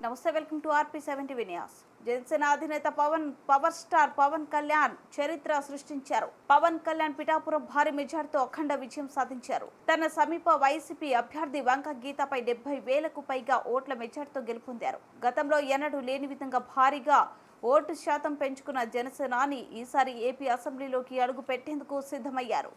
నమస్తే, welcome to RP7 TV news. Janasena అధినేత power star Pawan Kalyan చరిత్ర సృష్టించారు. పవన్ కళ్యాణ్ పిఠాపురం భారీ మెజార్టీతో అఖండ విజయం సాధించారు. తన సమీప వైసీపీ అభ్యర్థి వంక గీతపై 70,000కు పైగా ఓట్ల మెజార్టీతో గెలుపొందారు. గతంలో ఎన్నడూ లేని విధంగా భారీగా ఓటు శాతం పెంచుకున్న జనసేనాని ఈసారి ఏపీ అసెంబ్లీలోకి అడుగు పెట్టేందుకు సిద్ధమయ్యారు.